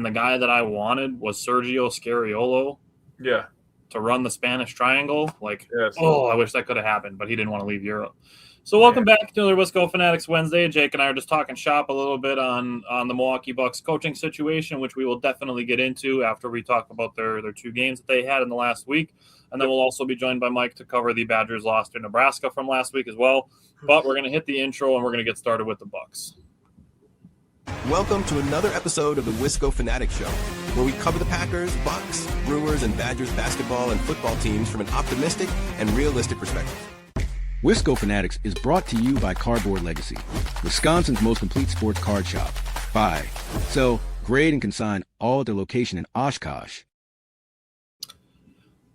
the guy that I wanted was Sergio Scariolo Yeah. to run the Spanish Triangle. Yes. I wish that could have happened, but he didn't want to leave Europe. So welcome back to the Wisco Fanatics Wednesday. Jake and I are just talking shop a little bit on the Milwaukee Bucks coaching situation, which we will definitely get into after we talk about their 2 games that they had in the last week. And then we'll also be joined by Mike to cover the Badgers loss to Nebraska from last week as well. But we're going to hit the intro and we're going to get started with the Bucks. Welcome to another episode of the Wisco Fanatics Show, where we cover the Packers, Bucks, Brewers, and Badgers basketball and football teams from an optimistic and realistic perspective. Wisco Fanatics is brought to you by Cardboard Legacy, Wisconsin's most complete sports card shop. Buy, sell, grade, and consign all at their location in Oshkosh.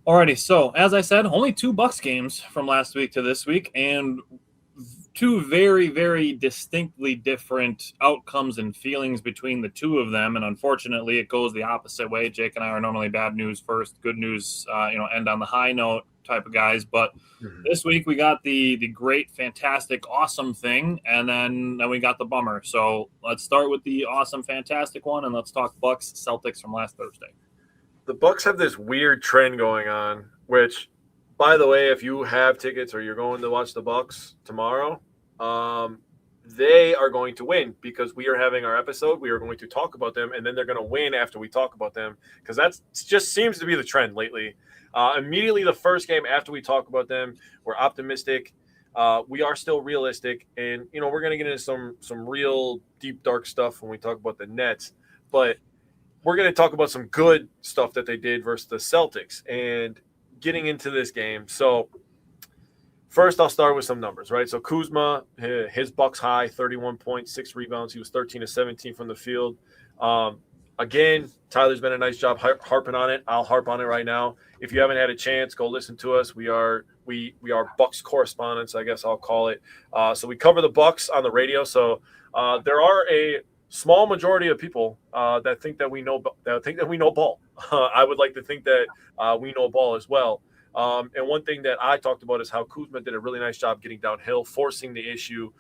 Alrighty, so as I said, only 2 Bucks games from last week to this week, and 2 very, very distinctly different outcomes and feelings between the 2 of them, and unfortunately it goes the opposite way. Jake and I are normally bad news first, good news, end on the high note type of guys, but this week we got the great, fantastic, awesome thing, and then we got the bummer. So let's start with the awesome, fantastic one, and let's talk Bucks Celtics from last Thursday. The Bucks have this weird trend going on, which, by the way, if you have tickets or you're going to watch the Bucks tomorrow, they are going to win because we are having our episode. We are going to talk about them, and then they're going to win after we talk about them because that just seems to be the trend lately. Immediately the first game after we talk about them, we're optimistic. We are still realistic, and we're going to get into some real deep, dark stuff when we talk about the Nets, but we're going to talk about some good stuff that they did versus the Celtics and getting into this game. So first, I'll start with some numbers, right? So Kuzma, his Bucks high, 31 points, 6 rebounds. He was 13 of 17 from the field. Again, Tyler's been a nice job harping on it. I'll harp on it right now. If you haven't had a chance, go listen to us. We are Bucks correspondents, I guess I'll call it. So we cover the Bucks on the radio. So there are a small majority of people that think that we know ball. I would like to think that we know ball as well. And one thing that I talked about is how Kuzma did a really nice job getting downhill, forcing the issue,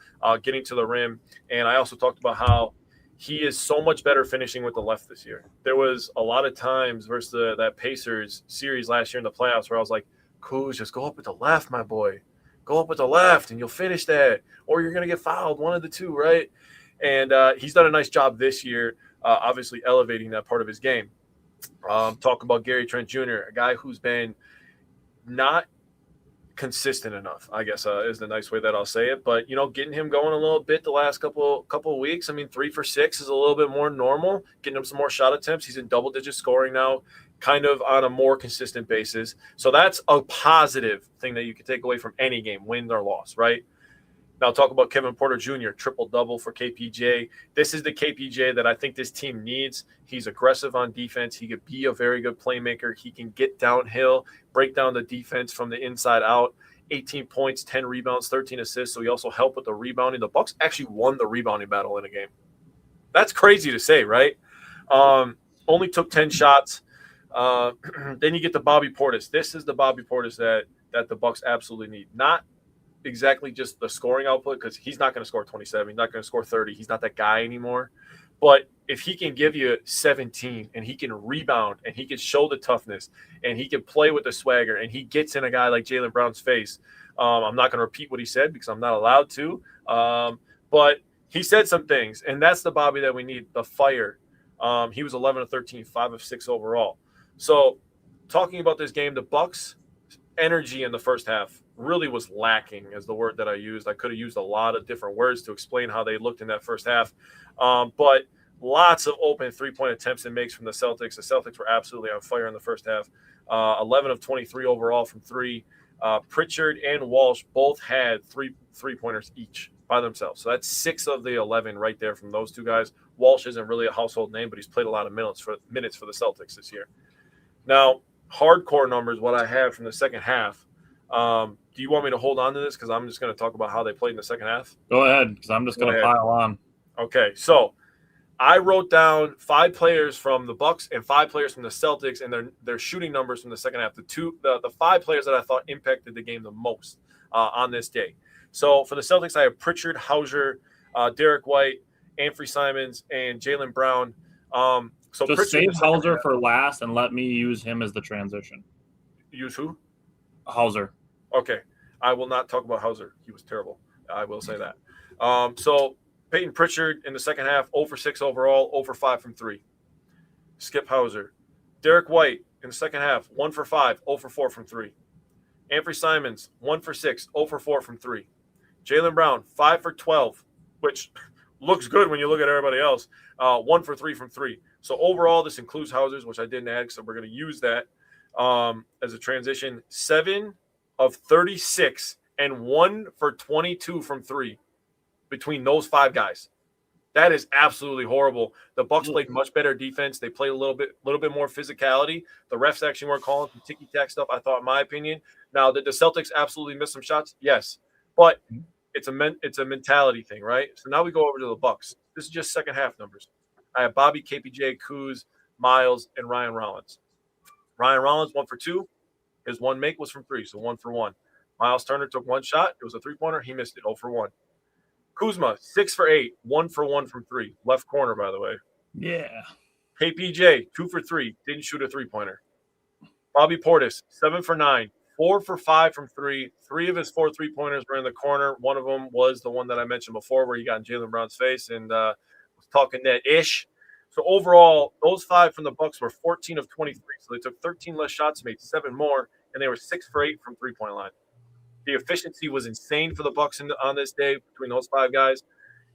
getting to the rim. And I also talked about how he is so much better finishing with the left this year. There was a lot of times versus that Pacers series last year in the playoffs where I was like, Kuz, just go up with the left, my boy. Go up with the left and you'll finish that. Or you're going to get fouled, one of the two, right? And he's done a nice job this year, obviously elevating that part of his game. Talk about Gary Trent Jr., a guy who's been not consistent enough, I guess is the nice way that I'll say it. But, getting him going a little bit the last couple of weeks. I mean, 3 for 6 is a little bit more normal. Getting him some more shot attempts. He's in double-digit scoring now, kind of on a more consistent basis. So that's a positive thing that you can take away from any game, win or loss, right? Now talk about Kevin Porter Jr., triple-double for KPJ. This is the KPJ that I think this team needs. He's aggressive on defense. He could be a very good playmaker. He can get downhill, break down the defense from the inside out. 18 points, 10 rebounds, 13 assists. So he also helped with the rebounding. The Bucks actually won the rebounding battle in a game. That's crazy to say, right? Only took 10 shots. Then you get the Bobby Portis. This is the Bobby Portis that the Bucks absolutely need. Not exactly just the scoring output because he's not going to score 27. He's not going to score 30. He's not that guy anymore. But if he can give you 17 and he can rebound and he can show the toughness and he can play with the swagger and he gets in a guy like Jaylen Brown's face, I'm not going to repeat what he said because I'm not allowed to. But he said some things, and that's the Bobby that we need, the fire. He was 11 of 13, 5 of 6 overall. So talking about this game, the Bucks' energy in the first half really was lacking is the word that I used. I could have used a lot of different words to explain how they looked in that first half. But lots of open three-point attempts and makes from the Celtics. The Celtics were absolutely on fire in the first half. 11 of 23 overall from 3. Pritchard and Walsh both had three-pointers each by themselves. So that's 6 of the 11 right there from those two guys. Walsh isn't really a household name, but he's played a lot of minutes for the Celtics this year. Now, hardcore numbers, what I have from the second half. Do you want me to hold on to this? Because I'm just going to talk about how they played in the second half. Go ahead, because I'm just going to pile on. Okay, so I wrote down 5 players from the Bucks and 5 players from the Celtics, and their shooting numbers from the second half. The 5 players that I thought impacted the game the most on this day. So for the Celtics, I have Pritchard, Hauser, Derek White, Anfernee Simons, and Jaylen Brown. So just Pritchard in save the second Hauser half. for last and let me use him as the transition. Use who? Hauser. Okay. I will not talk about Hauser. He was terrible. I will say that. So Peyton Pritchard in the second half, 0 for 6 overall, 0 for 5 from 3. Skip Hauser. Derek White in the second half, 1 for 5, 0 for 4 from 3. Anthony Simons, 1 for 6, 0 for 4 from 3. Jaylen Brown, 5 for 12, which looks good when you look at everybody else. 1 for 3 from 3. So overall, this includes Hauser's, which I didn't add, so we're going to use that as a transition. 7 of 36 and 1 for 22 from 3 between those 5 guys. That is absolutely horrible. The Bucks played much better defense. They played a little bit more physicality. The refs actually weren't calling some ticky-tack stuff, I thought, in my opinion. Now, did the Celtics absolutely miss some shots? Yes. But it's a mentality thing, right? So now we go over to the Bucks. This is just second half numbers. I have Bobby, KPJ, Kuz, Miles, and Ryan Rollins. Ryan Rollins, 1 for 2. His one make was from 3, so 1 for 1. Miles Turner took 1 shot. It was a 3-pointer. He missed it, 0 for 1. Kuzma, 6 for 8, 1 for 1 from 3. Left corner, by the way. Yeah. KPJ, 2 for 3, didn't shoot a 3-pointer. Bobby Portis, 7 for 9, 4 for 5 from 3. 3 of his 4 3-pointers were in the corner. One of them was the one that I mentioned before where he got in Jaylen Brown's face and was talking net-ish. So overall, those 5 from the Bucks were 14 of 23. So they took 13 less shots, made 7 more, and they were 6 for 8 from 3-point line. The efficiency was insane for the Bucks on this day between those 5 guys,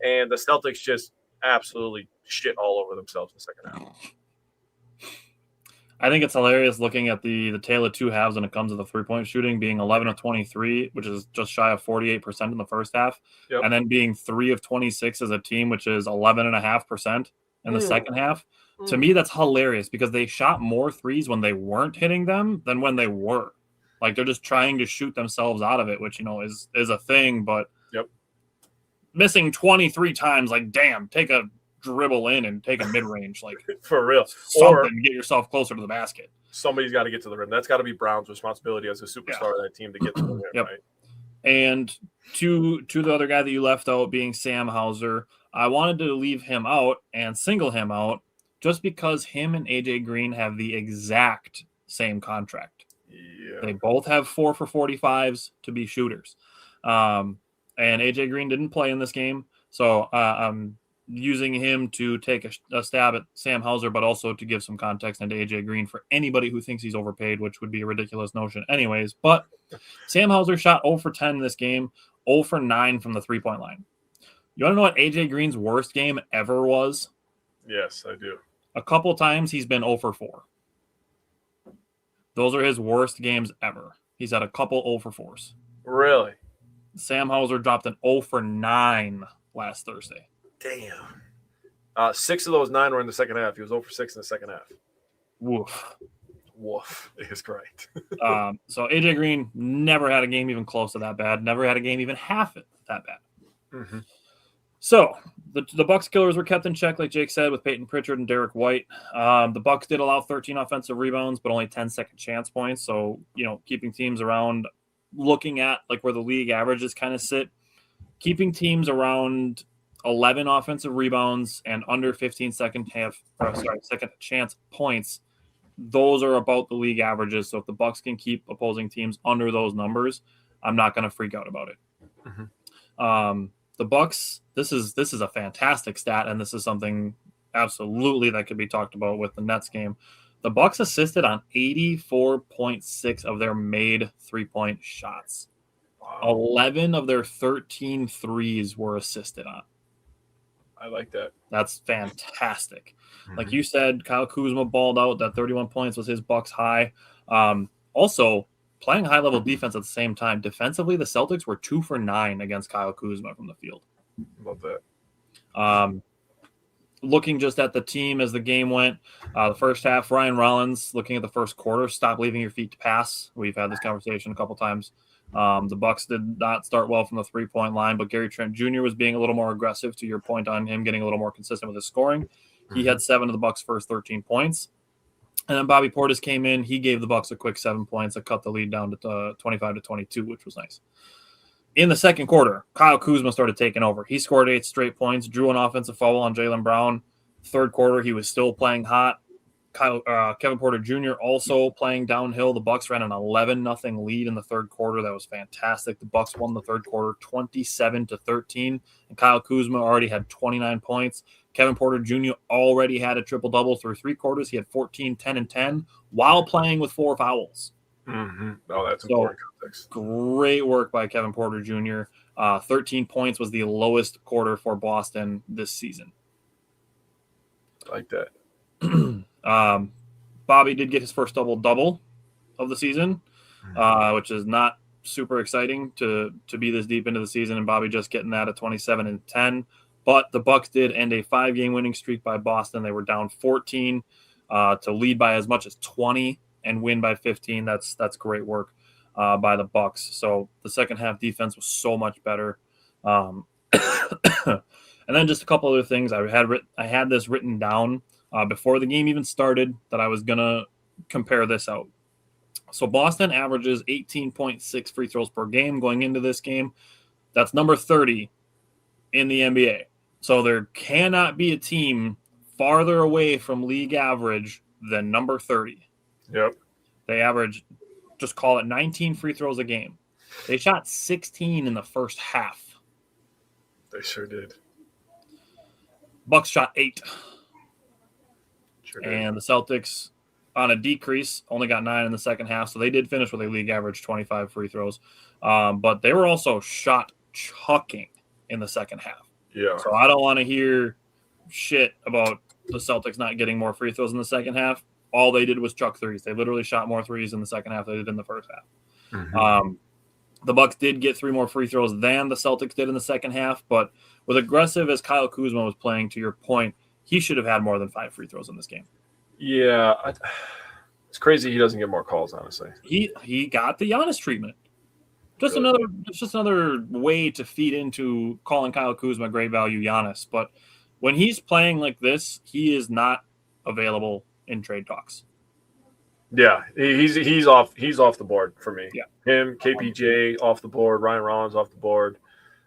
and the Celtics just absolutely shit all over themselves in the second half. I think it's hilarious looking at the tale of two halves when it comes to the three-point shooting, being 11 of 23, which is just shy of 48% in the first half, and then being 3 of 26 as a team, which is 11.5% in the second half. To me, that's hilarious because they shot more threes when they weren't hitting them than when they were. Like, they're just trying to shoot themselves out of it, which, is a thing, but missing 23 times, like, damn, take a dribble in and take a mid-range, like, for real, something, get yourself closer to the basket. Somebody's got to get to the rim. That's got to be Brown's responsibility as a superstar of that team to get to the rim, right? And to the other guy that you left out being Sam Hauser, I wanted to leave him out and single him out just because him and AJ Green have the exact same contract. Yeah. They both have 4 for 45s to be shooters. And AJ Green didn't play in this game, so I'm using him to take a stab at Sam Hauser, but also to give some context into AJ Green for anybody who thinks he's overpaid, which would be a ridiculous notion anyways. But Sam Hauser shot 0 for 10 in this game, 0 for 9 from the three-point line. You want to know what AJ Green's worst game ever was? Yes, I do. A couple times he's been 0 for 4. Those are his worst games ever. He's had a couple 0 for 4s. Really? Sam Hauser dropped an 0 for 9 last Thursday. Damn. 6 of those 9 were in the second half. He was 0 for 6 in the second half. Woof. It's great. So AJ Green never had a game even close to that bad. Never had a game even half it that bad. Mm-hmm. So the Bucks killers were kept in check, like Jake said, with Peyton Pritchard and Derek White. The Bucks did allow 13 offensive rebounds, but only 10 second chance points. So, keeping teams around, looking at like where the league averages kind of sit, keeping teams around 11 offensive rebounds and under 15 second chance points. Those are about the league averages. So if the Bucks can keep opposing teams under those numbers, I'm not going to freak out about it. Mm-hmm. The Bucks, this is a fantastic stat, and this is something absolutely that could be talked about with the Nets game. The Bucks assisted on 84.6 of their made three-point shots. Wow. 11 of their 13 threes were assisted on. I like that. That's fantastic. Mm-hmm. Like you said, Kyle Kuzma balled out. That 31 points was his Bucks high. Also, playing high-level defense at the same time. Defensively, the Celtics were 2 for 9 against Kyle Kuzma from the field. Love that. Looking just at the team as the game went, the first half, Ryan Rollins, looking at the first quarter, stop leaving your feet to pass. We've had this conversation a couple times. The Bucks did not start well from the three-point line, but Gary Trent Jr. was being a little more aggressive, to your point on him getting a little more consistent with his scoring. He had 7 of the Bucks' first 13 points. And then Bobby Portis came in. He gave the Bucks a quick 7 points that cut the lead down to 25-22, which was nice. In the second quarter, Kyle Kuzma started taking over. He scored 8 straight points, drew an offensive foul on Jaylen Brown, Third quarter, he was still playing hot. Kevin Porter Jr. also playing downhill. The Bucks ran an 11-0 lead in the third quarter. That was fantastic. The Bucks won the third quarter 27-13, and Kyle Kuzma already had 29 points. Kevin Porter Jr. already had a triple-double through 3 quarters. He had 14, 10, and 10 while playing with 4 fouls. Mm-hmm. Oh, that's important context. Great work by Kevin Porter Jr. 13 points was the lowest quarter for Boston this season. I like that. Bobby did get his first double-double of the season, which is not super exciting to be this deep into the season, and Bobby just getting that at 27 and 10. But the Bucks did end a 5-game winning streak by Boston. They were down 14 to lead by as much as 20 and win by 15. That's great work by the Bucks. So the second half defense was so much better. And then just a couple other things. I had this written down before the game even started that I was going to compare this out. So Boston averages 18.6 free throws per game going into this game. That's number 30 in the NBA. So there cannot be a team farther away from league average than number 30. Yep. They average, just call it 19 free throws a game. They shot 16 in the first half. They sure did. Bucks shot 8. Sure did. And the Celtics, on a decrease, only got 9 in the second half. So they did finish with a league average 25 free throws. But they were also shot chucking in the second half. Yeah. So I don't want to hear shit about the Celtics not getting more free throws in the second half. All they did was chuck threes. They literally shot more threes in the second half than they did in the first half. Mm-hmm. The Bucks did get 3 more free throws than the Celtics did in the second half, but with aggressive as Kyle Kuzma was playing, to your point, he should have had more than 5 free throws in this game. Yeah, it's crazy he doesn't get more calls, honestly. He got the Giannis treatment. It's just another way to feed into calling Kyle Kuzma great value Giannis. But when he's playing like this, he is not available in trade talks. Yeah, he's off the board for me. Yeah. Him, KPJ off the board, Ryan Rollins off the board.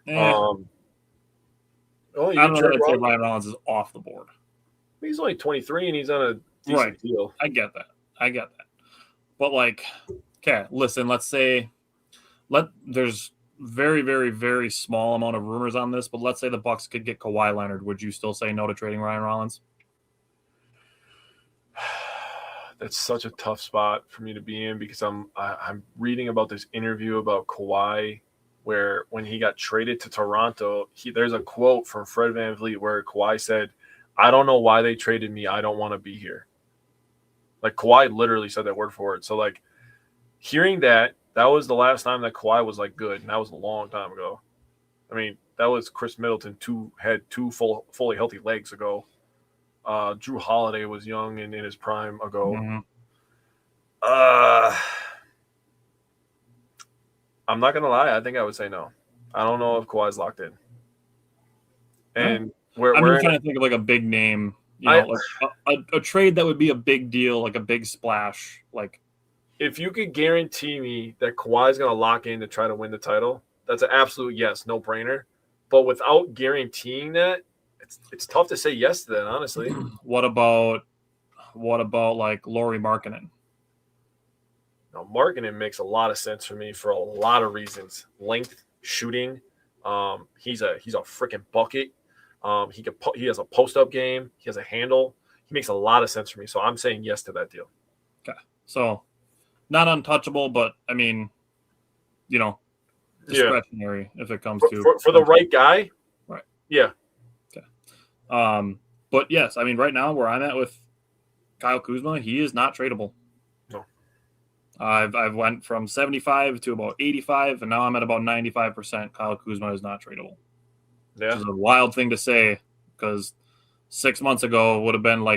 I don't know that I'd say Ryan Rollins is off the board. He's only 23 and he's on a decent deal. I get that. But okay, listen, let's say there's very, very, very small amount of rumors on this, but let's say the Bucks could get Kawhi Leonard. Would you still say no to trading Ryan Rollins? That's such a tough spot for me to be in because I'm reading about this interview about Kawhi where when he got traded to Toronto, there's a quote from Fred VanVleet where Kawhi said, "I don't know why they traded me. I don't want to be here." Like Kawhi literally said that word for word. So hearing that was the last time that Kawhi was good, and that was a long time ago. I mean, that was Chris Middleton had two fully healthy legs ago. Drew Holiday was young and in his prime ago. Mm-hmm. I'm not gonna lie. I think I would say no. I don't know if Kawhi's locked in. And I'm trying to think of a big name, a trade that would be a big deal, a big splash. If you could guarantee me that Kawhi's gonna lock in to try to win the title, that's an absolute yes, no brainer. But without guaranteeing that, it's tough to say yes to that, honestly. What about Lauri Markkanen? Now, Markkanen makes a lot of sense for me for a lot of reasons. Length, shooting. He's a freaking bucket. He has a post-up game. He has a handle. He makes a lot of sense for me. So I'm saying yes to that deal. Okay. So not untouchable, but I mean, discretionary if it comes to for the right guy. Right. Yeah. But yes, I mean, right now where I'm at with Kyle Kuzma, he is not tradable. No. I've went from 75 to about 85, and now I'm at about 95%. Kyle Kuzma is not tradable. Yeah. Which is a wild thing to say because 6 months ago would have been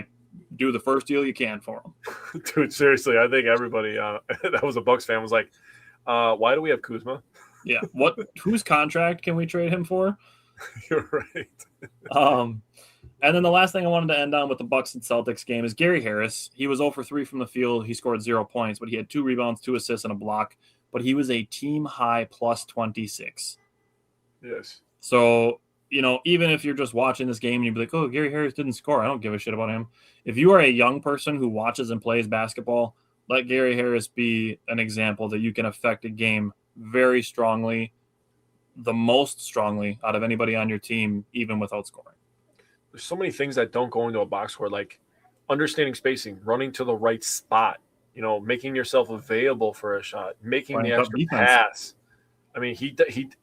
do the first deal you can for him. Dude, seriously, I think everybody that was a Bucks fan was like, why do we have Kuzma? Yeah. Whose contract can we trade him for? You're right. And then the last thing I wanted to end on with the Bucks and Celtics game is Gary Harris. He was 0 for 3 from the field. He scored 0 points, but he had 2 rebounds, 2 assists, and a block. But he was a team high plus 26. Yes. So, even if you're just watching this game and you'd be like, oh, Gary Harris didn't score, I don't give a shit about him. If you are a young person who watches and plays basketball, let Gary Harris be an example that you can affect a game very strongly, the most strongly out of anybody on your team, even without scoring. There's so many things that don't go into a box score, like understanding spacing, running to the right spot, making yourself available for a shot, making the extra pass. I mean, he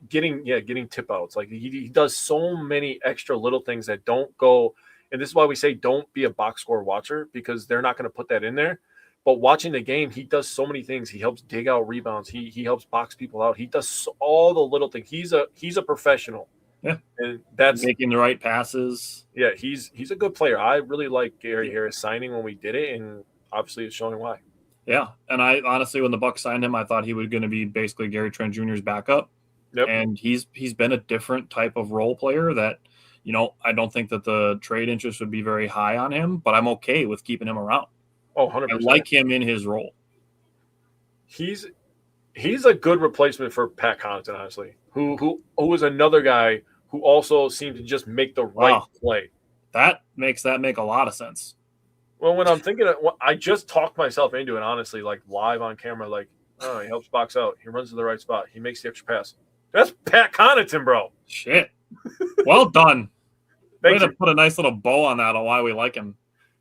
getting tip outs. Like he does so many extra little things that don't go. And this is why we say don't be a box score watcher, because they're not going to put that in there. But watching the game, he does so many things. He helps dig out rebounds. He helps box people out. He does all the little things. He's a professional. Yeah, and that's making the right passes. Yeah, he's a good player. I really like Gary Harris signing when we did it, and obviously it's showing why. Yeah, and I honestly, when the Bucks signed him, I thought he was going to be basically Gary Trent Jr.'s backup. Yep. And he's been a different type of role player that, I don't think that the trade interest would be very high on him, but I'm okay with keeping him around. Oh, 100%. I like him in his role. He's a good replacement for Pat Connaughton, honestly, who was another guy who also seemed to just make the right play. That makes make a lot of sense. Well, when I'm thinking I just talked myself into it, honestly, like live on camera, like, oh, he helps box out. He runs to the right spot. He makes the extra pass. That's Pat Connaughton, bro. Shit. Well done. Way to put a nice little bow on that on why we like him.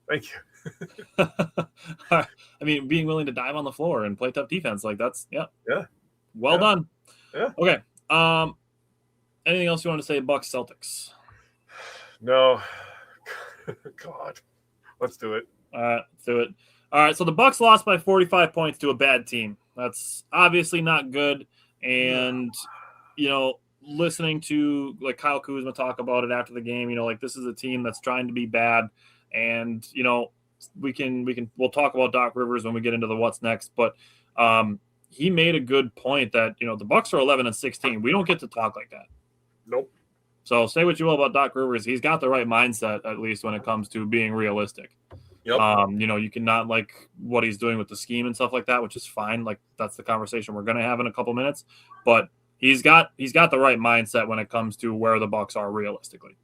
Thank you. I mean, being willing to dive on the floor and play tough defense, like that's well done. Yeah. Okay. Anything else you want to say, Bucks Celtics? No. God. Let's do it. All right, let's do it. All right, so the Bucks lost by 45 points to a bad team. That's obviously not good. And listening to like Kyle Kuzma talk about it after the game, like this is a team that's trying to be bad. And we'll talk about Doc Rivers when we get into the what's next, but he made a good point that the Bucks are 11-16. We don't get to talk like that. Nope. So say what you will about Doc Rivers, he's got the right mindset, at least when it comes to being realistic. Yep. You cannot like what he's doing with the scheme and stuff like that, which is fine. Like that's the conversation we're going to have in a couple minutes, but he's got the right mindset when it comes to where the Bucks are realistically.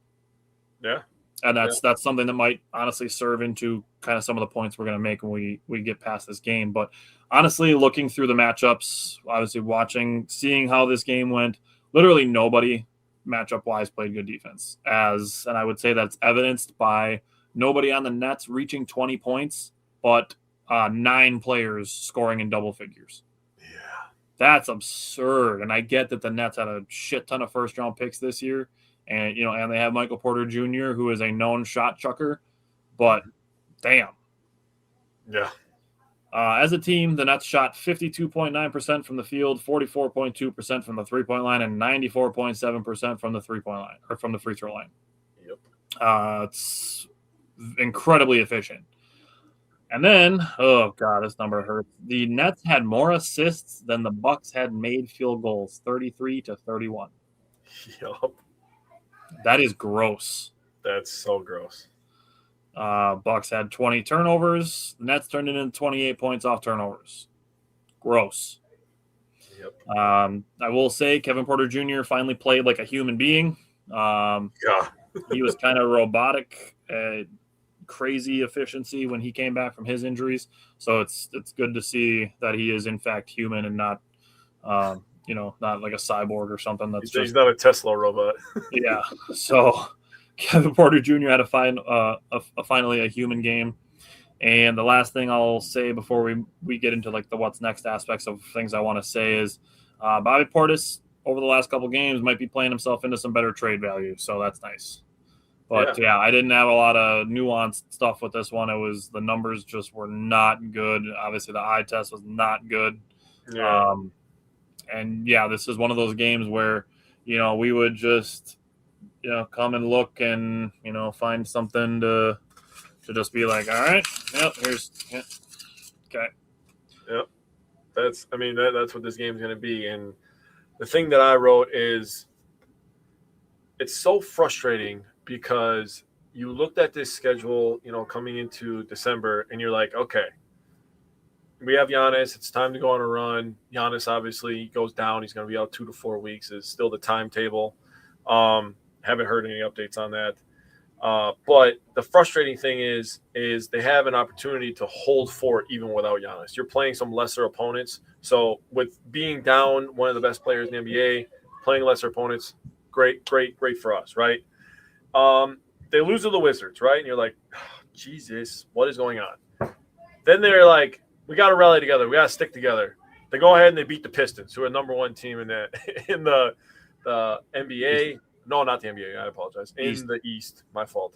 Yeah. And that's something that might honestly serve into kind of some of the points we're going to make when we get past this game. But honestly, looking through the matchups, obviously seeing how this game went, literally nobody matchup-wise played good defense. And I would say that's evidenced by nobody on the Nets reaching 20 points, but 9 players scoring in double figures. Yeah. That's absurd. And I get that the Nets had a shit ton of first-round picks this year. And, and they have Michael Porter Jr., who is a known shot chucker, but damn. Yeah. As a team, the Nets shot 52.9% from the field, 44.2% from the three-point line, and 94.7% from the three-point line or from the free throw line. Yep. It's incredibly efficient. And then, oh God, this number hurts. The Nets had more assists than the Bucks had made field goals, 33-31. Yup. That is gross. That's so gross. Bucks had 20 turnovers. The Nets turned it into 28 points off turnovers. Gross. Yep. I will say Kevin Porter Jr. finally played like a human being. He was kind of robotic, crazy efficiency when he came back from his injuries. So it's good to see that he is in fact human and not not like a cyborg or something. He's not a Tesla robot. Yeah. So Kevin Porter Jr. had to find finally a human game. And the last thing I'll say before we get into like the what's next aspects of things I want to say is Bobby Portis over the last couple games might be playing himself into some better trade value. So that's nice. But yeah, I didn't have a lot of nuanced stuff with this one. It was the numbers just were not good. Obviously the eye test was not good. Yeah. And yeah, this is one of those games where, we would just, come and look and, find something to just be like, all right, okay. Yep. That's what this game's going to be. And the thing that I wrote is it's so frustrating because you looked at this schedule, coming into December and you're like, okay, we have Giannis. It's time to go on a run. Giannis obviously goes down. He's going to be out 2 to 4 weeks is still the timetable. Haven't heard any updates on that. But the frustrating thing is they have an opportunity to hold fort even without Giannis. You're playing some lesser opponents. So with being down one of the best players in the NBA, playing lesser opponents, great for us, right? They lose to the Wizards, right? And you're like, oh, Jesus, what is going on? Then they're like, we got to rally together. We got to stick together. They go ahead and they beat the Pistons, who are the #1 team in the NBA. No, not the NBA. I apologize. In the East, my fault.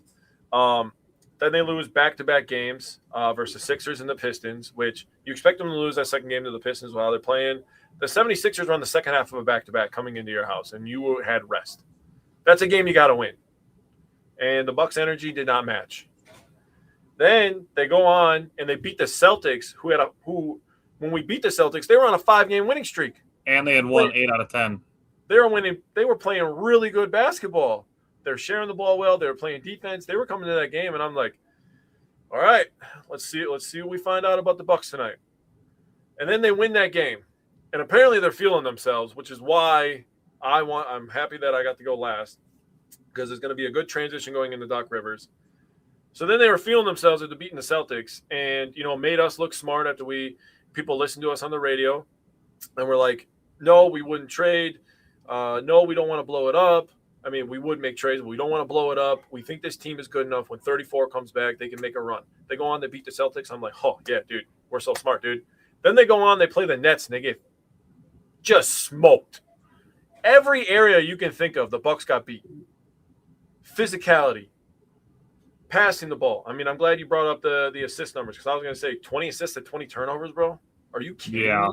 Then they lose back-to-back games versus Sixers and the Pistons, which you expect them to lose that second game to the Pistons while they're playing. The 76ers were on the second half of a back-to-back coming into your house, and you had rest. That's a game you got to win. And the Bucks' energy did not match. Then they go on and they beat the Celtics, who when we beat the Celtics, they were on a 5-game winning streak. And they had won 8 out of 10. They were winning. They were playing really good basketball. They're sharing the ball well. They were playing defense. They were coming to that game, and I'm like, all right, let's see what we find out about the Bucks tonight. And then they win that game. And apparently they're feeling themselves, which is why I'm happy that I got to go last, because there's going to be a good transition going into Doc Rivers. So then they were feeling themselves after beating the Celtics, and made us look smart after people listened to us on the radio, and we're like, no, we wouldn't trade. No, we don't want to blow it up. I mean, we would make trades, but we don't want to blow it up. We think this team is good enough. When 34 comes back, they can make a run. They go on, they beat the Celtics. I'm like, oh, yeah, dude, we're so smart, dude. Then they go on, they play the Nets, and they get just smoked. Every area you can think of, the Bucks got beat. Physicality. Passing the ball. I mean, I'm glad you brought up the assist numbers, because I was going to say 20 assists to 20 turnovers, bro. Are you kidding me?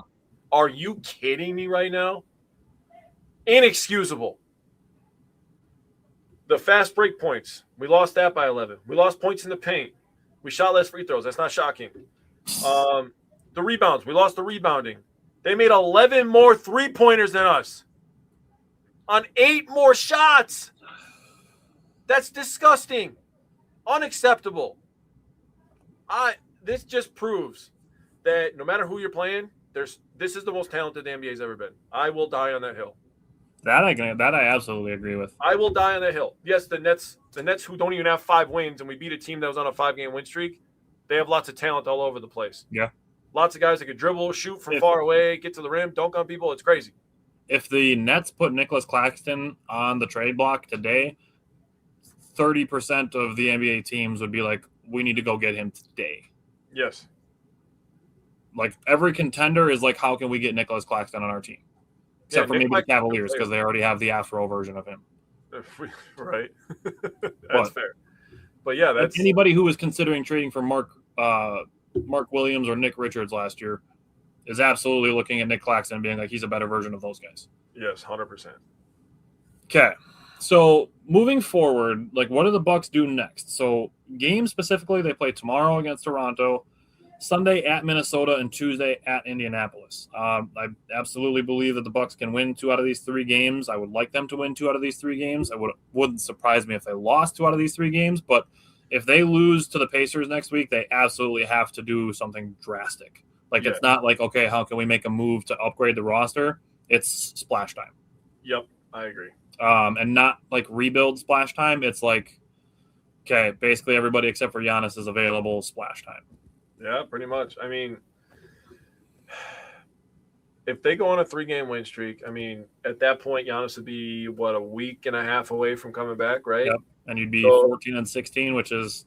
Are you kidding me right now? Inexcusable. The fast break points. We lost that by 11. We lost points in the paint. We shot less free throws. That's not shocking. The rebounds. We lost the rebounding. They made 11 more three-pointers than us on 8 more shots. That's disgusting. Unacceptable. This just proves that no matter who you're playing, this is the most talented the NBA's ever been. I will die on that hill. That I absolutely agree with. I will die on that hill. Yes, the Nets who don't even have 5 wins, and we beat a team that was on a 5-game win streak, they have lots of talent all over the place. Yeah. Lots of guys that could dribble, shoot from far away, get to the rim, dunk on people. It's crazy. If the Nets put Nicholas Claxton on the trade block today, 30% of the NBA teams would be like, we need to go get him today. Yes. Like, every contender is like, how can we get Nicholas Claxton on our team? Except for maybe the Cavaliers, because they already have the Afro version of him. Right. That's fair. But yeah, that's anybody who was considering trading for Mark Williams or Nick Richards last year is absolutely looking at Nick Claxton and being like, he's a better version of those guys. Yes, 100%. Okay. So moving forward, like, what do the Bucks do next? So game specifically, they play tomorrow against Toronto, Sunday at Minnesota, and Tuesday at Indianapolis. I absolutely believe that the Bucks can win 2 out of these 3 games. I would like them to win 2 out of these 3 games. Wouldn't surprise me if they lost 2 out of these 3 games, but if they lose to the Pacers next week, they absolutely have to do something drastic. Like, It's not like, okay, how can we make a move to upgrade the roster? It's splash time. Yep, I agree. And not like rebuild splash time. It's like, okay, basically everybody except for Giannis is available splash time. Yeah, pretty much. I mean, if they go on a 3-game win streak, I mean, at that point, Giannis would be, a week and a half away from coming back, right? Yep. And you'd be 14-16, which is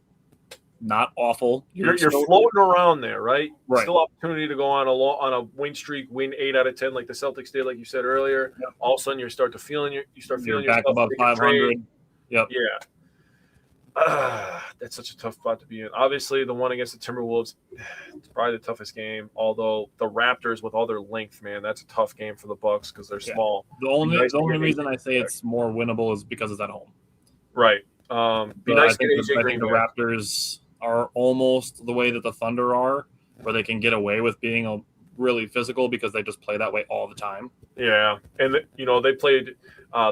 not awful. You're floating around there, right? Right. Still opportunity to go on a win streak, win 8 out of 10, like the Celtics did, like you said earlier. Yep. All of a sudden, you start feeling you're back above 500. Yep. Yeah. That's such a tough spot to be in. Obviously, the one against the Timberwolves, it's probably the toughest game. Although the Raptors, with all their length, man, that's a tough game for the Bucks because they're small. The only reason I say it's more winnable is because it's at home. Right. I think the Raptors are almost the way that the Thunder are, where they can get away with being really physical because they just play that way all the time. Yeah, and they played.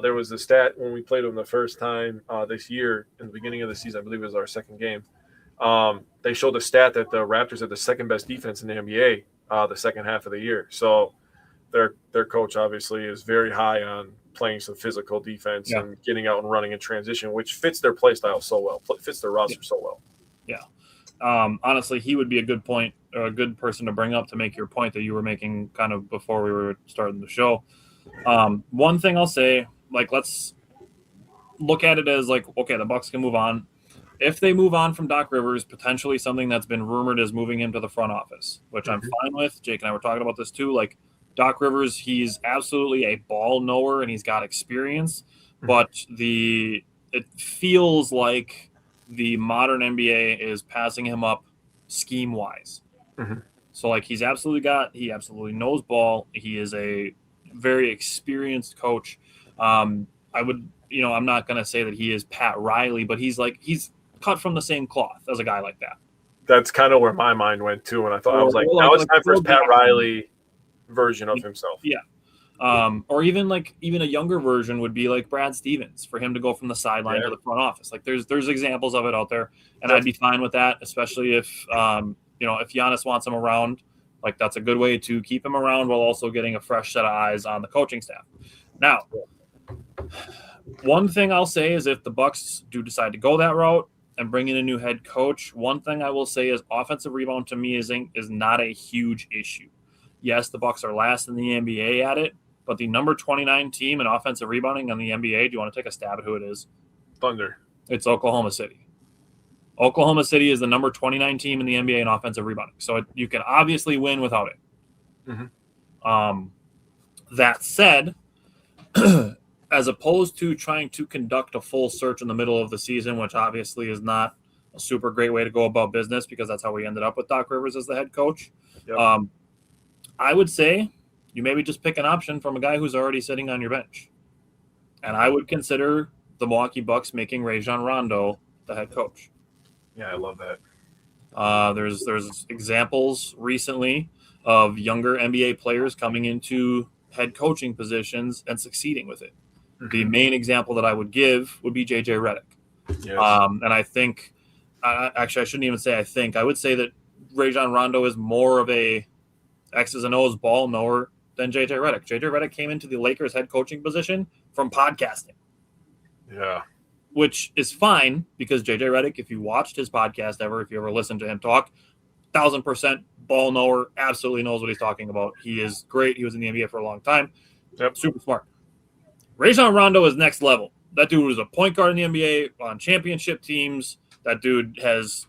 There was a stat when we played them the first time this year in the beginning of the season. I believe it was our second game. They showed the stat that the Raptors had the second best defense in the NBA the second half of the year. So their coach obviously is very high on playing some physical defense and getting out and running in transition, which fits their play style so well, fits their roster so well. Yeah. Honestly, he would be a good point, or a good person to bring up to make your point that you were making kind of before we were starting the show. One thing I'll say, like, let's look at it as like, okay, the Bucks can move on. If they move on from Doc Rivers, potentially something that's been rumored is moving him to the front office, which I'm fine with. Jake and I were talking about this too. Like, Doc Rivers, he's absolutely a ball knower and he's got experience, but it feels like the modern NBA is passing him up scheme wise. So like he absolutely knows ball. He is a very experienced coach. I'm not going to say that he is Pat Riley, but he's cut from the same cloth as a guy like that. That's kind of where my mind went too. And I thought, now it's time for his Pat Riley version of himself. Yeah. Or even a younger version would be like Brad Stevens, for him to go from the sideline to the front office. Like there's examples of it out there, and I'd be fine with that, especially if if Giannis wants him around. Like, that's a good way to keep him around while also getting a fresh set of eyes on the coaching staff. Now, one thing I'll say is if the Bucks do decide to go that route and bring in a new head coach, one thing I will say is offensive rebound to me is not a huge issue. Yes, the Bucks are last in the NBA at it, but the number 29 team in offensive rebounding in the NBA, do you want to take a stab at who it is? Thunder. It's Oklahoma City. Oklahoma City is the number 29 team in the NBA in offensive rebounding. So you can obviously win without it. That said, as opposed to trying to conduct a full search in the middle of the season, which obviously is not a super great way to go about business because that's how we ended up with Doc Rivers as the head coach. I would say you maybe just pick an option from a guy who's already sitting on your bench. And I would consider the Milwaukee Bucks making Rajon Rondo the head coach. Yeah, I love that. There's examples recently of younger NBA players coming into head coaching positions and succeeding with it. The main example that I would give would be JJ Redick. Yes. And I think, actually, I shouldn't even say I think. I would say that Rajon Rondo is more of a X's and O's ball knower than JJ Redick. JJ Redick came into the Lakers head coaching position from podcasting. Yeah. Which is fine because JJ Redick, if you watched his podcast if you ever listened to him talk, 1,000% ball knower, absolutely knows what he's talking about. He is great. He was in the NBA for a long time. Super smart. Rajon Rondo is next level. That dude was a point guard in the NBA on championship teams. That dude has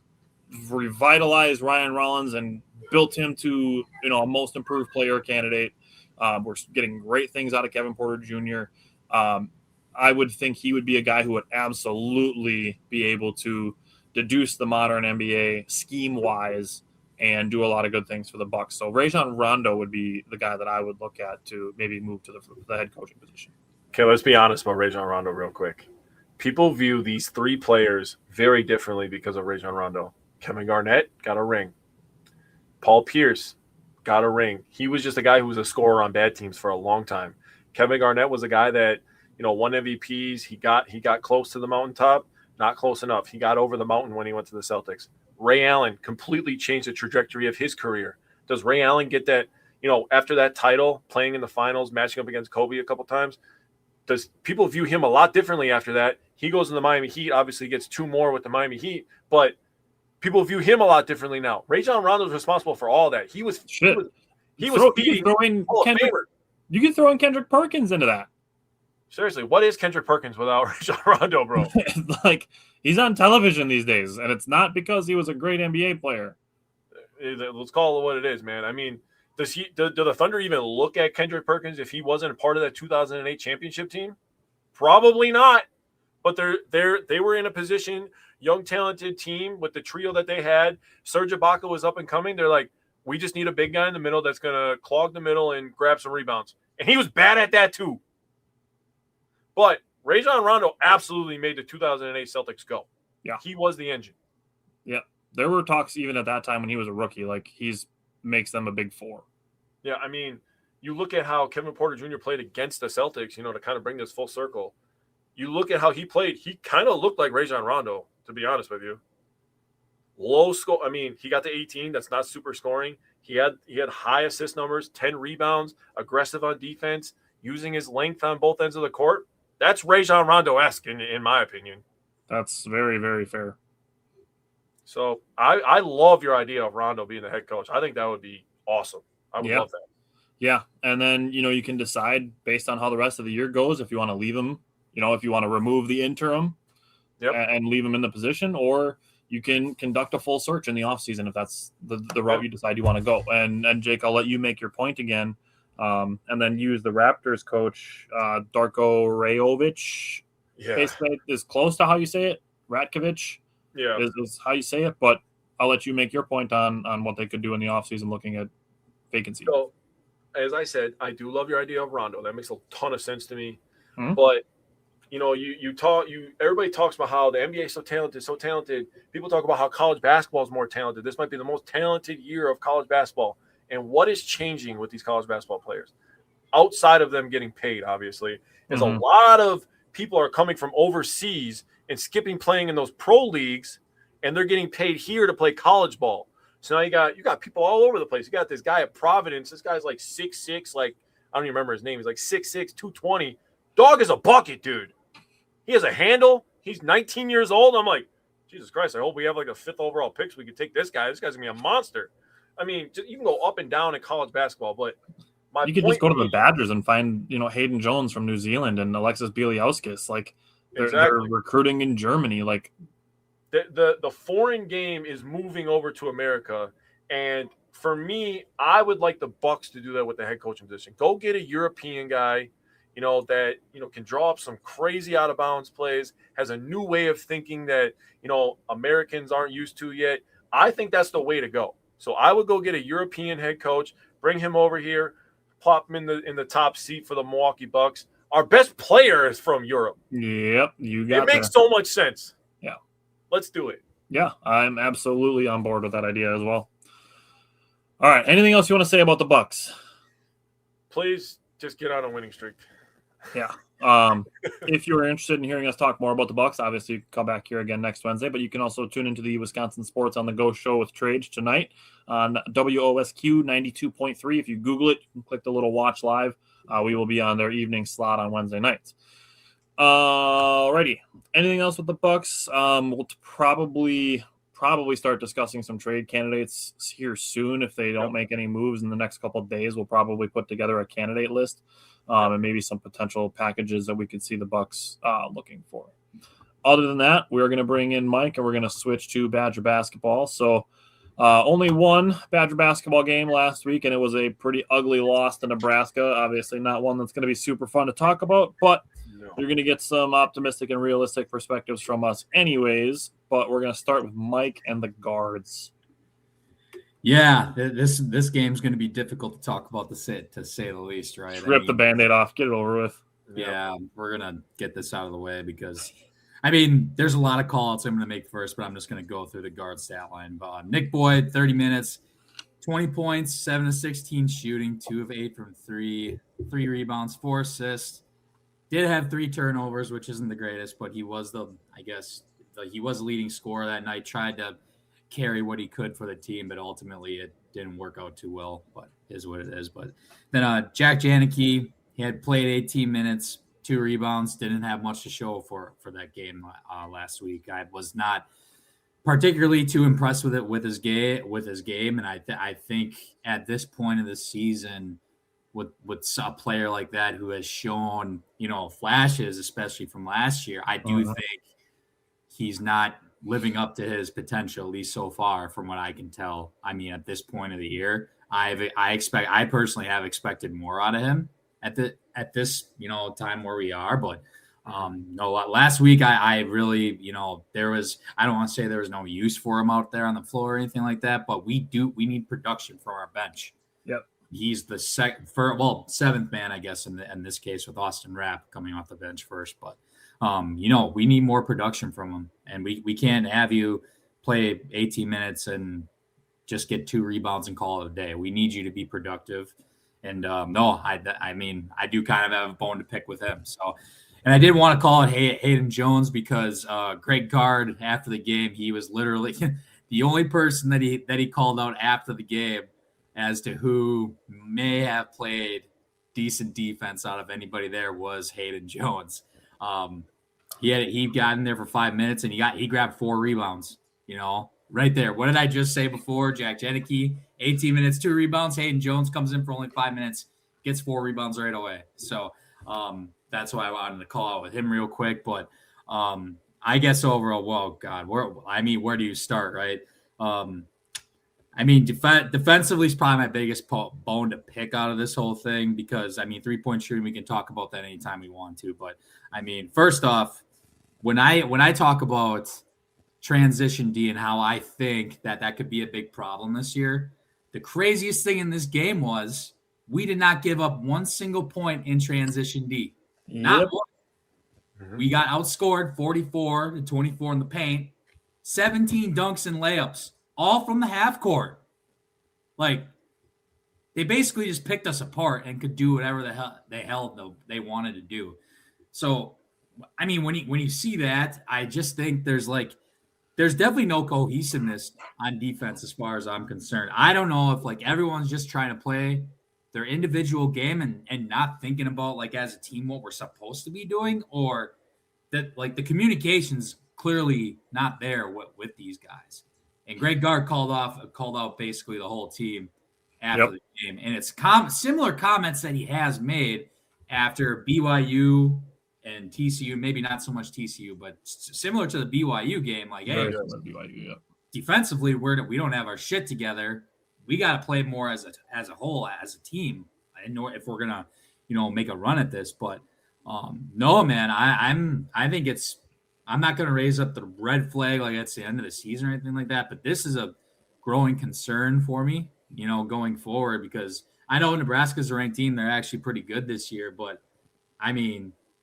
revitalized Ryan Rollins and built him to a most improved player candidate. We're getting great things out of Kevin Porter Jr. I would think he would be a guy who would absolutely be able to deduce the modern NBA scheme-wise and do a lot of good things for the Bucks. So Rajon Rondo would be the guy that I would look at to maybe move to the head coaching position. Okay, let's be honest about Rajon Rondo real quick. People view these three players very differently because of Rajon Rondo. Kevin Garnett got a ring. Paul Pierce got a ring. He was just a guy who was a scorer on bad teams for a long time. Kevin Garnett was a guy that won MVPs. He got close to the mountaintop, not close enough. He got over the mountain when he went to the Celtics. Ray Allen completely changed the trajectory of his career. Does Ray Allen get that, after that title, playing in the finals, matching up against Kobe a couple times? Does people view him a lot differently after that? He goes in the Miami Heat, obviously gets 2 more with the Miami Heat, but people view him a lot differently now. Rajon Rondo is responsible for all that. He was feeding You can throw in Kendrick Perkins into that. Seriously, what is Kendrick Perkins without Rajon Rondo, bro? Like, he's on television these days, and it's not because he was a great NBA player. Let's call it what it is, man. I mean, do the Thunder even look at Kendrick Perkins if he wasn't a part of that 2008 championship team? Probably not. But they were in a position, young, talented team with the trio that they had. Serge Ibaka was up and coming. They're like, we just need a big guy in the middle that's going to clog the middle and grab some rebounds. And he was bad at that too. But Rajon Rondo absolutely made the 2008 Celtics go. Yeah. He was the engine. Yeah. There were talks even at that time when he was a rookie, like makes them a big 4. Yeah, I mean, you look at how Kevin Porter Jr. played against the Celtics, to kind of bring this full circle. You look at how he played, he kind of looked like Rajon Rondo, to be honest with you. Low score. I mean, he got to 18. That's not super scoring. He had high assist numbers, 10 rebounds, aggressive on defense. using his length on both ends of the court, that's Rajon Rondo-esque in my opinion. That's very, very fair. So I love your idea of Rondo being the head coach. I think that would be awesome. I would love that. Yeah, and then, you can decide based on how the rest of the year goes if you want to leave him, if you want to remove the interim and leave him in the position, or you can conduct a full search in the offseason if that's the route you decide you want to go. And Jake, I'll let you make your point again, and then use the Raptors coach, Darko Rajovic. Yeah. Basically, is close to how you say it. Ratkovic is how you say it, but I'll let you make your point on what they could do in the offseason looking at vacancy. So, as I said, I do love your idea of Rondo. That makes a ton of sense to me. Mm-hmm. But everybody talks about how the NBA is so talented. People talk about how college basketball is more talented. This might be the most talented year of college basketball. And what is changing with these college basketball players? Outside of them getting paid, obviously, is a lot of people are coming from overseas and skipping playing in those pro leagues, and they're getting paid here to play college ball. So now you got people all over the place. You got this guy at Providence. This guy's like 6'6", like I don't even remember his name. He's like 6'6", 220. Dog is a bucket, dude. He has a handle. He's 19 years old. I'm like, Jesus Christ, I hope we have like a 5th overall pick so we can take this guy. This guy's going to be a monster. I mean, you can go up and down in college basketball, but you could just go to the Badgers and find, Hayden Jones from New Zealand and Alexis Bieliauskas. Like, they're recruiting in Germany. Like, the foreign game is moving over to America, and for me, I would like the Bucks to do that with the head coaching position. Go get a European guy, that can draw up some crazy out of bounds plays, has a new way of thinking that Americans aren't used to yet. I think that's the way to go. So I would go get a European head coach, bring him over here, plop him in the top seat for the Milwaukee Bucks. Our best player is from Europe. Yep, it makes so much sense. Yeah. Let's do it. Yeah, I'm absolutely on board with that idea as well. All right, anything else you want to say about the Bucks? Please just get on a winning streak. Yeah. If you're interested in hearing us talk more about the Bucks, obviously come back here again next Wednesday, but you can also tune into the Wisconsin Sports on the Go show with Trage tonight on WOSQ 92.3. If you Google it, click the little watch live. We will be on their evening slot on Wednesday nights. Alrighty. Anything else with the Bucks? We'll probably start discussing some trade candidates here soon. If they don't make any moves in the next couple of days, we'll probably put together a candidate list and maybe some potential packages that we could see the Bucks looking for. Other than that, we're going to bring in Mike and we're going to switch to Badger basketball. So only one Badger basketball game last week, and it was a pretty ugly loss to Nebraska. Obviously not one that's going to be super fun to talk about, but you're going to get some optimistic and realistic perspectives from us anyways. But we're going to start with Mike and the guards. Yeah, this game's going to be difficult to talk about, to say the least, right? Rip the Band-Aid off, get it over with. Yeah, we're going to get this out of the way because, there's a lot of call-outs I'm going to make first, but I'm just going to go through the guard stat line. Nick Boyd, 30 minutes, 20 points, 7 of 16 shooting, 2 of 8 from 3, 3 rebounds, 4 assists. Did have 3 turnovers, which isn't the greatest, but he was he was the leading scorer that night, tried to carry what he could for the team, but ultimately it didn't work out too well, but is what it is. But then Jack Janicki, he had played 18 minutes, 2 rebounds, didn't have much to show for that game last week. I was not particularly too impressed with his game, and I think at this point of the season, with a player like that who has shown flashes, especially from last year, I do think he's not living up to his potential, at least so far, from what I can tell. At this point of the year, I personally have expected more out of him at this time where we are. But last week I really I don't want to say there was no use for him out there on the floor or anything like that, but we need production from our bench. Yep. He's the seventh man, I guess, in this case, with Austin Rapp coming off the bench first. But we need more production from him, and we can't have you play 18 minutes and just get 2 rebounds and call it a day. We need you to be productive. And I do kind of have a bone to pick with him. So, and I did want to call it Hayden Jones because Greg Gard, after the game, he was literally the only person that he called out after the game as to who may have played decent defense out of anybody there was Hayden Jones. He got in there for 5 minutes and he grabbed 4 rebounds, right there. What did I just say before? Jack Jedicke, 18 minutes, 2 rebounds. Hayden Jones comes in for only 5 minutes, gets 4 rebounds right away. So that's why I wanted to call out with him real quick. But I guess overall, well, God, where do you start, right? Defensively is probably my biggest bone to pick out of this whole thing because, 3-point shooting, we can talk about that anytime we want to. But, first off, when I talk about transition D and how I think that could be a big problem this year, the craziest thing in this game was we did not give up one single point in transition D. Not one. Mm-hmm. We got outscored 44-24 in the paint, 17 dunks and layups, all from the half court. Like, they basically just picked us apart and could do whatever the hell they wanted to do. So, when you see that, I just think there's definitely no cohesiveness on defense as far as I'm concerned. I don't know if everyone's just trying to play their individual game and not thinking about as a team what we're supposed to be doing, or that the communication's clearly not there with these guys. And Greg Gard called out basically the whole team after the game, and it's similar comments that he has made after BYU and TCU, maybe not so much TCU, but similar to the BYU game. BYU, defensively, we don't have our shit together. We got to play more as a whole, as a team, if we're gonna, make a run at this. But no, man, I think I'm not gonna raise up the red flag like it's the end of the season or anything like that. But this is a growing concern for me, going forward, because I know Nebraska's a ranked team. They're actually pretty good this year, but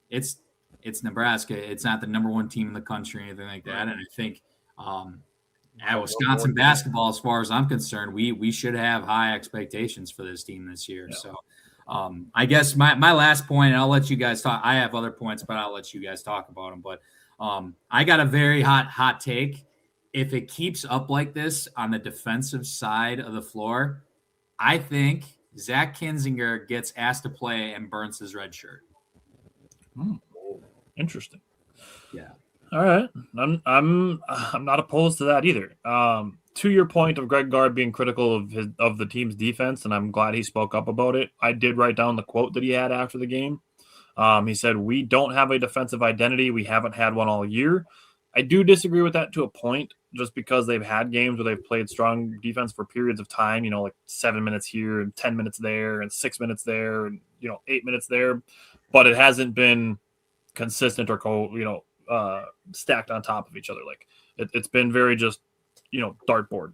it's Nebraska. It's not the number 1 team in the country or anything like that. And I think at Wisconsin basketball, as far as I'm concerned, we should have high expectations for this team this year. Yeah. So I guess my last point, and I'll let you guys talk. I have other points, but I'll let you guys talk about them. But I got a very hot take. If it keeps up like this on the defensive side of the floor, I think Zach Kinzinger gets asked to play and burns his red shirt. Interesting. Yeah. All right. I'm not opposed to that either. To your point of Greg Gard being critical of the team's defense, and I'm glad he spoke up about it. I did write down the quote that he had after the game. He said, "We don't have a defensive identity. We haven't had one all year." I do disagree with that to a point, just because they've had games where they've played strong defense for periods of time, 7 minutes here and 10 minutes there and 6 minutes there and, 8 minutes there. But it hasn't been consistent or stacked on top of each other. It's been very just, dartboard.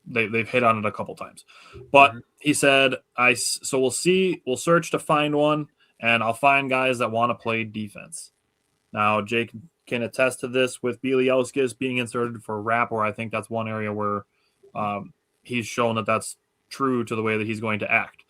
They've hit on it a couple times. But he said, so we'll see. We'll search to find one, and I'll find guys that want to play defense. Now, Jake can attest to this with Bieliauskas being inserted for rap, where I think that's one area where he's shown that that's true to the way that he's going to act.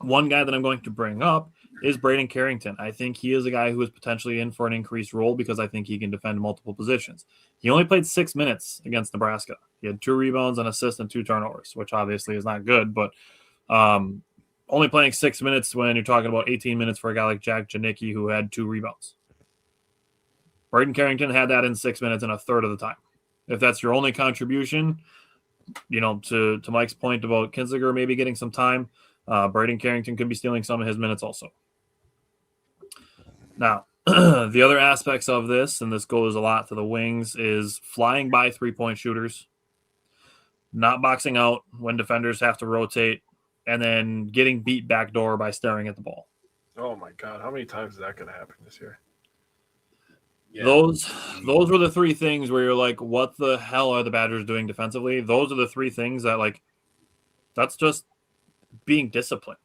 One guy that I'm going to bring up is Braden Carrington. I think he is a guy who is potentially in for an increased role because I think he can defend multiple positions. He only played 6 minutes against Nebraska. He had 2 rebounds, an assist, and 2 turnovers, which obviously is not good, but only playing 6 minutes when you're talking about 18 minutes for a guy like Jack Jedicke who had 2 rebounds. Braden Carrington had that in 6 minutes and a third of the time. If that's your only contribution, to Mike's point about Kinzinger maybe getting some time, Braden Carrington could be stealing some of his minutes also. Now, the other aspects of this, and this goes a lot to the wings, is flying by 3-point shooters, not boxing out when defenders have to rotate, and then getting beat backdoor by staring at the ball. Oh, my God. How many times is that going to happen this year? Yeah. Those were the 3 things where you're like, what the hell are the Badgers doing defensively? Those are the 3 things that, that's just being disciplined.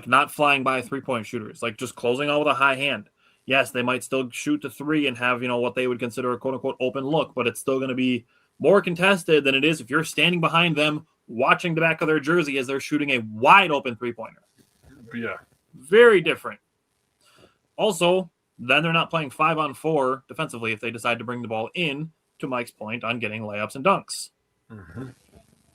Not flying by 3-point shooters, just closing out with a high hand. Yes, they might still shoot to 3 and have, what they would consider a quote-unquote open look, but it's still going to be more contested than it is if you're standing behind them watching the back of their jersey as they're shooting a wide open 3-pointer. Yeah. Very different. Also, then they're not playing 5-on-4 defensively if they decide to bring the ball in, to Mike's point on getting layups and dunks. Mm-hmm.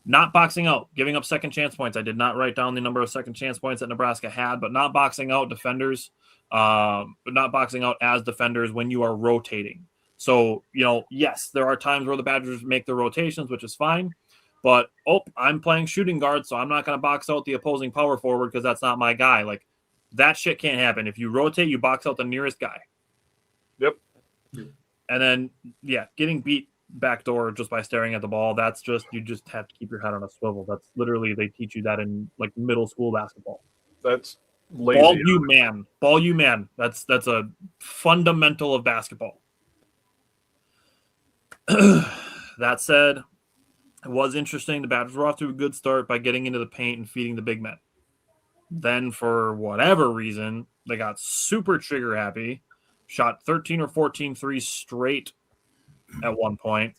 Not boxing out, giving up second chance points. I did not write down the number of second chance points that Nebraska had, but not boxing out defenders, not boxing out as defenders when you are rotating. So, yes, there are times where the Badgers make their rotations, which is fine. But, I'm playing shooting guard, so I'm not going to box out the opposing power forward because that's not my guy. Like, that shit can't happen. If you rotate, you box out the nearest guy. Yep. And then, getting beat backdoor just by staring at the ball, that's just, you just have to keep your head on a swivel. That's literally, they teach you that in, like, middle school basketball. That's lazy. Ball you man. That's a fundamental of basketball. That said, it was interesting. The Badgers were off to a good start by getting into the paint and feeding the big men. Then, for whatever reason, they got super trigger happy, shot 13 or 14 threes straight at one point,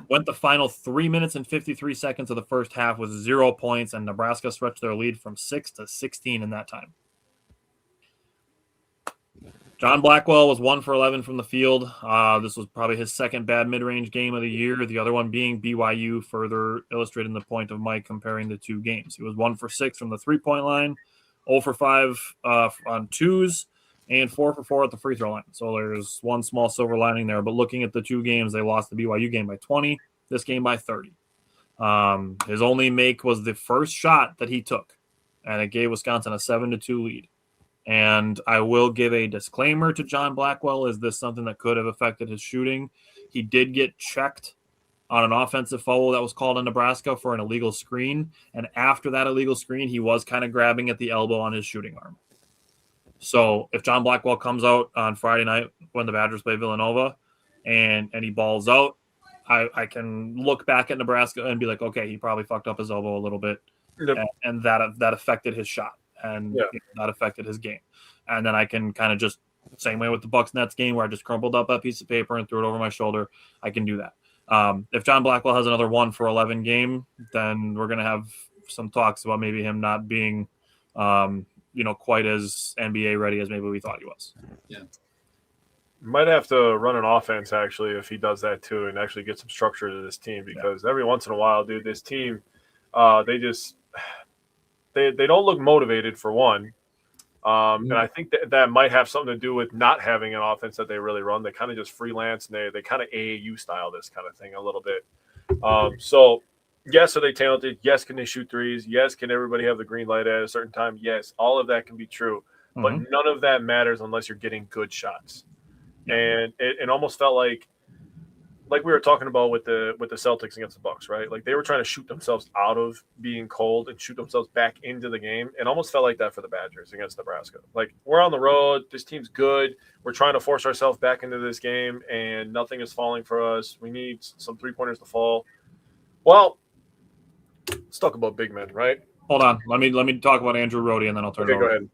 went the final 3 minutes and 53 seconds of the first half with 0 points, and Nebraska stretched their lead from 6 to 16 in that time. John Blackwell was 1 for 11 from the field. This was probably his second bad mid-range game of the year. The other one being BYU, further illustrating the point of Mike comparing the two games. He was 1 for 6 from the three-point line, 0 for 5 on twos, and 4 for 4 at the free throw line. So there's one small silver lining there. But looking at the two games, they lost the BYU game by 20, this game by 30. His only make was the first shot that he took, and it gave Wisconsin a 7-2 lead. And I will give a disclaimer to John Blackwell. Is this something that could have affected his shooting? He did get checked on an offensive foul that was called in Nebraska for an illegal screen. And after that illegal screen, he was kind of grabbing at the elbow on his shooting arm. So if John Blackwell comes out on Friday night when the Badgers play Villanova and he balls out, I can look back at Nebraska and be like, okay, he probably fucked up his elbow a little bit. Yep. And that affected his shot. And that affected his game. And then I can kind of just, same way with the Bucks Nets game where I just crumpled up a piece of paper and threw it over my shoulder, I can do that. If John Blackwell has another 1 for 11 game, then we're going to have some talks about maybe him not being, quite as NBA ready as maybe we thought he was. Yeah. Might have to run an offense, actually, if he does that too, and actually get some structure to this team, because every once in a while, dude, this team, they don't look motivated, for one. And I think that might have something to do with not having an offense that they really run. They kind of just freelance, and they kind of AAU style this kind of thing a little bit. So, yes, are they talented? Yes, can they shoot threes? Yes, can everybody have the green light at a certain time? Yes, all of that can be true. Mm-hmm. But none of that matters unless you're getting good shots. And it almost felt like we were talking about with the Celtics against the Bucks, right? Like they were trying to shoot themselves out of being cold and shoot themselves back into the game. It almost felt like that for the Badgers against Nebraska. Like, we're on the road. This team's good. We're trying to force ourselves back into this game, and nothing is falling for us. We need some three-pointers to fall. Well, let's talk about big men, right? Hold on. Let me talk about Andrew Rohde, and then I'll turn it over. Go ahead.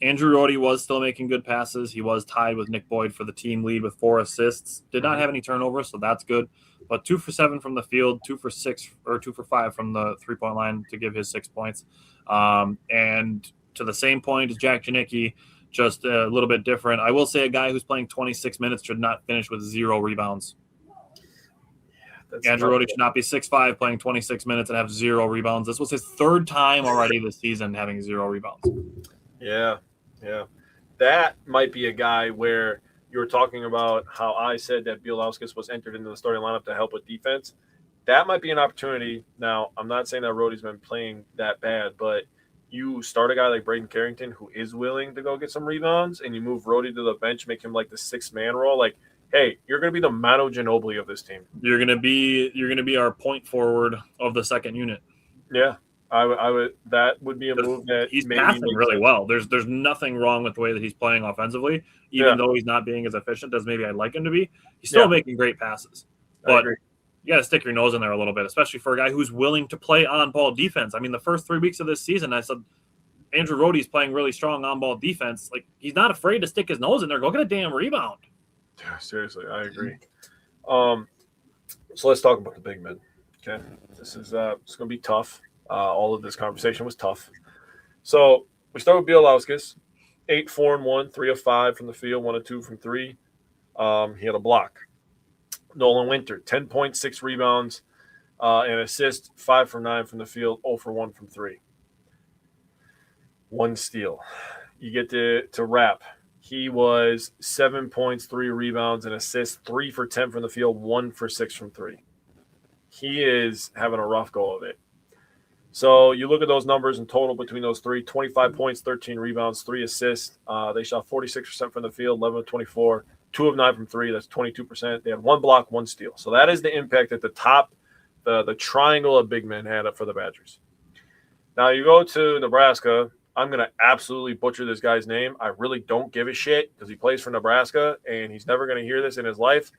Andrew Rohde was still making good passes. He was tied with Nick Boyd for the team lead with 4 assists. Did not have any turnovers, so that's good. But 2 for 7 from the field, 2 for 5 from the three-point line to give his 6 points. And to the same point as Jack Janicki, just a little bit different. I will say a guy who's playing 26 minutes should not finish with 0 rebounds. Andrew Rohde should not be 6'5", playing 26 minutes and have 0 rebounds. This was his 3rd time already this season having 0 rebounds. Yeah. That might be a guy where you were talking about how I said that Bielauskas was entered into the starting lineup to help with defense. That might be an opportunity. Now, I'm not saying that Rohde's been playing that bad, but you start a guy like Braden Carrington who is willing to go get some rebounds, and you move Rohde to the bench, make him like the 6-man role. Like, hey, you're going to be the Manu Ginobili of this team. You're going to be our point forward of the second unit. Yeah, I would. That would be a move that he's passing really well. There's nothing wrong with the way that he's playing offensively, even though he's not being as efficient as maybe I'd like him to be. He's still making great passes, but you got to stick your nose in there a little bit, especially for a guy who's willing to play on-ball defense. I mean, the first 3 weeks of this season, I said Andrew Rohde's playing really strong on-ball defense. Like, he's not afraid to stick his nose in there. Go get a damn rebound. Yeah, seriously, I agree. So let's talk about the big men. Okay, this is it's going to be tough. All of this conversation was tough. So we start with Bielauskas, 8-4-1, 3 of 5 from the field, 1 of 2 from 3. He had a block. Nolan Winter, 10.6 rebounds, and assists, 5 for 9 from the field, 0 for 1 from 3. 1 steal. You get to wrap. He was 7 points, 3 rebounds, and assists, 3 for 10 from the field, 1 for 6 from 3. He is having a rough go of it. So you look at those numbers in total between those three: 25 points, 13 rebounds, 3 assists. They shot 46% from the field, 11 of 24, 2 of 9 from 3. That's 22%. They had 1 block, 1 steal. So that is the impact at the top, the triangle of big men had up for the Badgers. Now you go to Nebraska. I'm going to absolutely butcher this guy's name. I really don't give a shit because he plays for Nebraska, and he's never going to hear this in his life.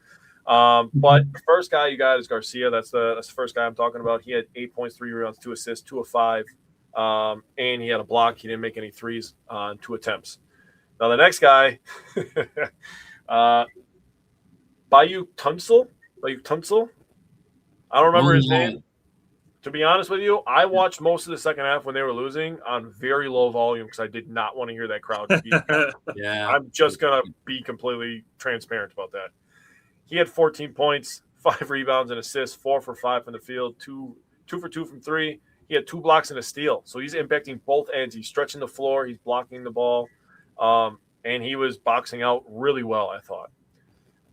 But the first guy you got is Garcia. That's the first guy I'm talking about. He had 8 points, 3 rebounds, 2 assists, 2 of 5, and he had a block. He didn't make any threes on 2 attempts. Now the next guy, Bayou Tunsil. I don't remember his name. To be honest with you, I watched most of the second half when they were losing on very low volume because I did not want to hear that crowd. Yeah, I'm just going to be completely transparent about that. He had 14 points, 5 rebounds and assists, 4 for 5 from the field, 2 for 2 from 3. He had 2 blocks and a steal. So he's impacting both ends. He's stretching the floor. He's blocking the ball. And he was boxing out really well, I thought.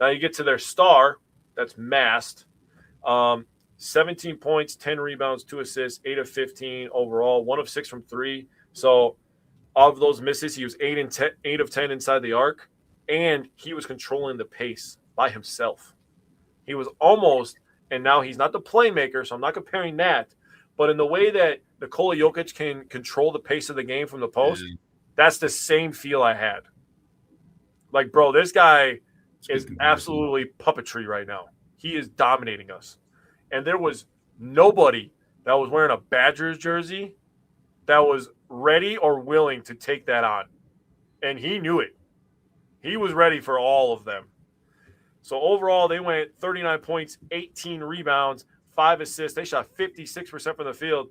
Now you get to their star. That's Mast. 17 points, 10 rebounds, 2 assists, 8 of 15 overall, 1 of 6 from 3. So of those misses, he was 8 of 10 inside the arc, and he was controlling the pace by himself. He was almost, and now he's not the playmaker, so I'm not comparing that, but in the way that Nikola Jokic can control the pace of the game from the post, that's the same feel I had. Like, bro, this guy is absolutely puppetry right now. He is dominating us. And there was nobody that was wearing a Badgers jersey that was ready or willing to take that on. And he knew it. He was ready for all of them. So overall, they went 39 points, 18 rebounds, 5 assists. They shot 56% from the field.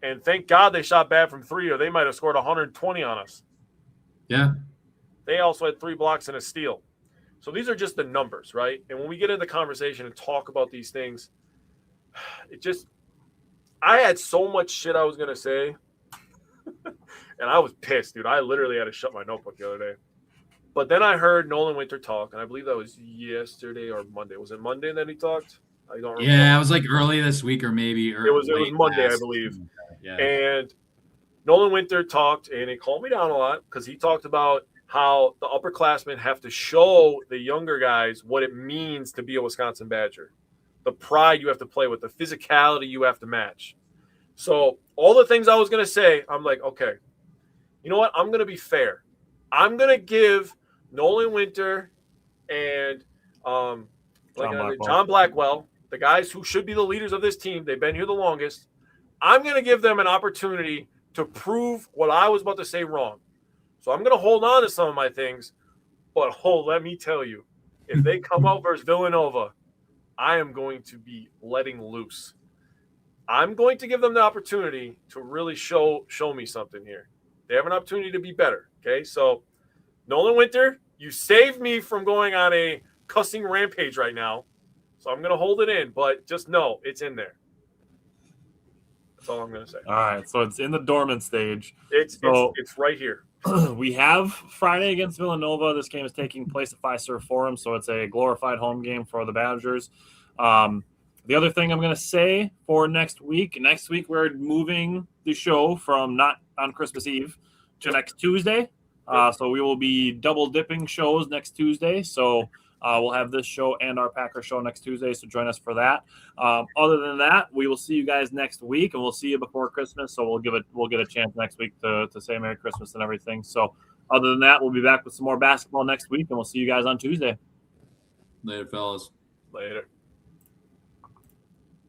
And thank God they shot bad from 3, or they might have scored 120 on us. Yeah. They also had 3 blocks and a steal. So these are just the numbers, right? And when we get into the conversation and talk about these things, I had so much shit I was going to say, and I was pissed, dude. I literally had to shut my notebook the other day. But then I heard Nolan Winter talk, and I believe that was yesterday or Monday. Was it Monday that he talked? I don't remember. Yeah, it was like early this week or maybe it was Monday, I believe. Yeah. And Nolan Winter talked, and it calmed me down a lot because he talked about how the upperclassmen have to show the younger guys what it means to be a Wisconsin Badger. The pride you have to play with, the physicality you have to match. So all the things I was going to say, I'm like, okay, you know what? I'm going to be fair. I'm going to give Nolan Winter and John Blackwell, the guys who should be the leaders of this team, they've been here the longest, I'm going to give them an opportunity to prove what I was about to say wrong. So I'm going to hold on to some of my things, but let me tell you, if they come out versus Villanova, I am going to be letting loose. I'm going to give them the opportunity to really show me something here. They have an opportunity to be better, okay? So, Nolan Winter, you saved me from going on a cussing rampage right now, so I'm going to hold it in, but just know it's in there. That's all I'm going to say. All right, so it's in the dormant stage. It's right here. We have Friday against Villanova. This game is taking place at Fiserv Forum, so it's a glorified home game for the Badgers. The other thing I'm going to say for next week we're moving the show from not on Christmas Eve to next Tuesday. So we will be double dipping shows next Tuesday. So we'll have this show and our Packer show next Tuesday, so join us for that. Other than that, we will see you guys next week, and we'll see you before Christmas. So we'll get a chance next week to say Merry Christmas and everything. So other than that, we'll be back with some more basketball next week, and we'll see you guys on Tuesday. Later, fellas. Later.